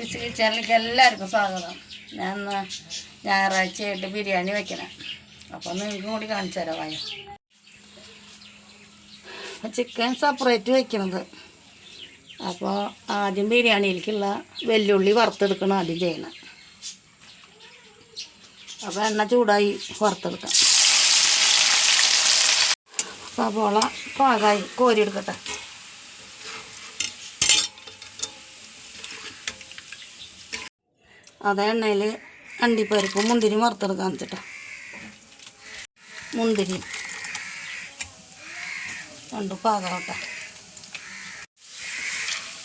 കിച്ചണിലേക്ക് എല്ലാവർക്കും സ്വാഗതം. ഞാൻ ഞായറാഴ്ചയായിട്ട് ബിരിയാണി വയ്ക്കണം. അപ്പോൾ നിങ്ങൾക്ക് കൂടി കാണിച്ചു തരാം. വായ ചിക്കൻ സെപ്പറേറ്റ് വയ്ക്കണത്. അപ്പോൾ ആദ്യം ബിരിയാണിയിലേക്കുള്ള വെല്ലുള്ളി വറുത്തെടുക്കണം ആദ്യം ചെയ്യണം. അപ്പോൾ എണ്ണ ചൂടായി വറുത്തെടുക്കാം. സവോള പാകമായി കോരിയെടുക്കട്ടെ. അതേ എണ്ണയിൽ അണ്ടിപ്പരിപ്പും മുന്തിരി വറുത്തെടുക്കാൻ വെച്ചിട്ട് മുന്തിരി രണ്ടും പാകമാവട്ടെ.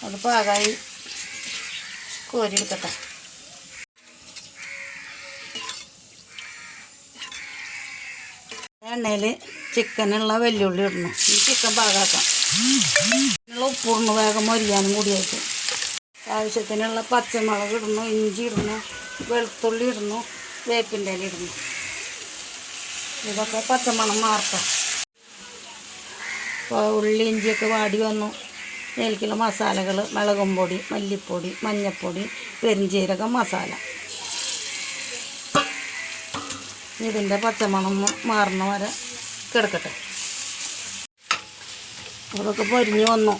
അത് പാകമായി കോരിയെടുക്കട്ടെ. എണ്ണയിൽ ചിക്കനുള്ള വെല്ലുള്ളി ഇടണം. ഈ ചിക്കൻ പാകമാക്കാം. ഉപ്പിടണം വേഗം മൊരിയാനും കൂടിയായിട്ട്. ആവശ്യത്തിനുള്ള പച്ചമുളക് ഇടുന്നു, ഇഞ്ചി ഇടുന്നു, വെളുത്തുള്ളി ഇടുന്നു, വേപ്പിൻ്റെ ഇല ഇടുന്നു. ഇതൊക്കെ പച്ചമണം മാറട്ടെ. അപ്പോൾ ഉള്ളി ഇഞ്ചിയൊക്കെ വാടി വന്നു. ഇതിലേക്കുള്ള മസാലകൾ മുളകും പൊടി, മല്ലിപ്പൊടി, മഞ്ഞൾപ്പൊടി, പെരുംജീരകം മസാല. ഇതിൻ്റെ പച്ചമണം മാറുന്ന വരെ കിടക്കട്ടെ. അതൊക്കെ പൊരിഞ്ഞ് വന്നു.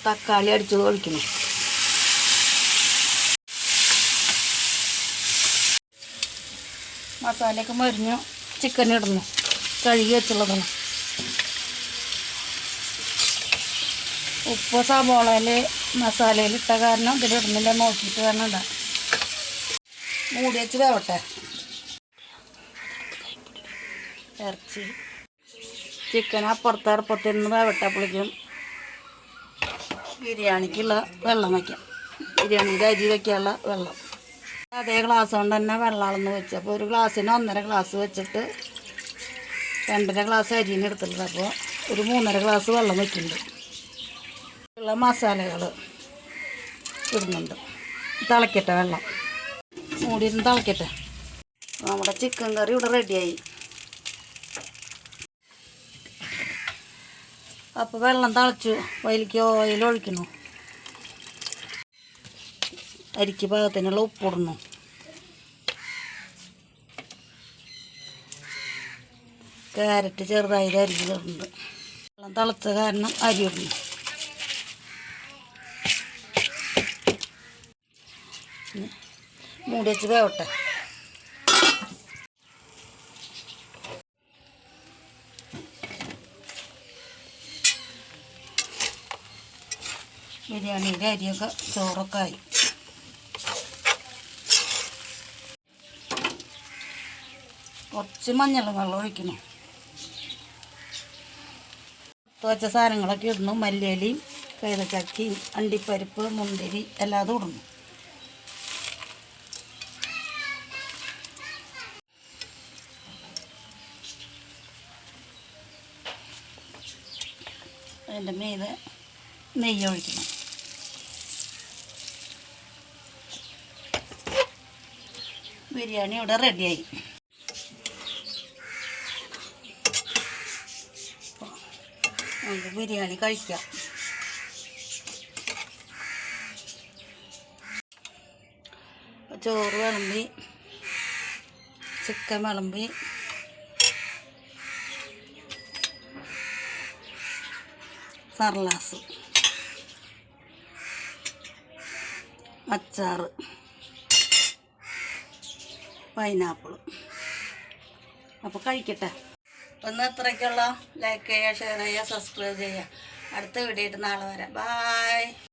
തക്കാളി അടിച്ചത് ഒഴിക്കണം. മസാലയൊക്കെ മരിഞ്ഞു. ചിക്കൻ ഇടുന്നു. കഴുകി വെച്ചുള്ളതാണ്. ഉപ്പ് സവോളയിൽ മസാലയിൽ ഇട്ട കാരണം ഇതിലിടുന്നില്ല. നോക്കിയിട്ട് വേണം ഇടാൻ. മൂടി വെച്ച് വേവട്ടെ. ഇറച്ചി ചിക്കൻ അപ്പുറത്ത് അടുപ്പത്തിരുന്ന് വേവട്ടെ. അപ്പോഴേക്കും ബിരിയാണിക്കുള്ള വെള്ളം വയ്ക്കാം. ബിരിയാണിയുടെ അരി വയ്ക്കാനുള്ള വെള്ളം അതേ ഗ്ലാസ് കൊണ്ട് തന്നെ വെള്ളം അളന്ന് വെച്ച്. അപ്പോൾ ഒരു ഗ്ലാസ്സിന് 1.5 ഗ്ലാസ് വെച്ചിട്ട് 2.5 ഗ്ലാസ് അരിന് എടുത്തിട്ടുണ്ട്. അപ്പോൾ ഒരു 3.5 ഗ്ലാസ് വെള്ളം വയ്ക്കുന്നുണ്ട്. ഉള്ള മസാലകൾ ഇടുന്നുണ്ട്. തിളക്കട്ടെ. വെള്ളം മൂടിയിരുന്ന് തിളക്കട്ടെ. നമ്മുടെ ചിക്കൻ കറി ഇവിടെ റെഡിയായി. അപ്പോൾ വെള്ളം തിളച്ചു. അതിലേക്ക് ഓയിൽ ഒഴിക്കുന്നു. അരിക്ക് പാകത്തിനുള്ള ഉപ്പിടുന്നു. ക്യാരറ്റ് ചെറുതായി അരിഞ്ഞിടുന്നുണ്ട്. വെള്ളം തിളച്ച കാരണം അരി ഇടുന്നു. മൂടി വെച്ച് വേവട്ടെ. ബിരിയാണിയുടെ അരിയൊക്കെ ചോറൊക്കെ ആയി. കുറച്ച് മഞ്ഞളും വെള്ളം ഒഴിക്കണം. വെച്ച സാധനങ്ങളൊക്കെ ഇടുന്നു. മല്ലിയിലയും കൈതച്ചക്കയും അണ്ടിപ്പരിപ്പ് മുന്തിരി എല്ലാതും ഇടുന്നു. അതിൻ്റെ മീതെ നെയ്യ് ഒഴിക്കണം. ബിരിയാണി ഇവിടെ റെഡിയായി. നമുക്ക് ബിരിയാണി കഴിക്കാം. ചോറ് വിളമ്പി, ചിക്കൻ വിളമ്പി, സർലാസ്, അച്ചാറ്, പൈനാപ്പിൾ. അപ്പോൾ കഴിക്കട്ടെ. അപ്പോൾ ഇന്ന് ഇത്രയ്ക്കുള്ള. ലൈക്ക് ചെയ്യുക, ഷെയർ ചെയ്യുക, സബ്സ്ക്രൈബ് ചെയ്യുക. അടുത്ത വീഡിയോ ആയിട്ട് നാളെ വരാം. ബായ്.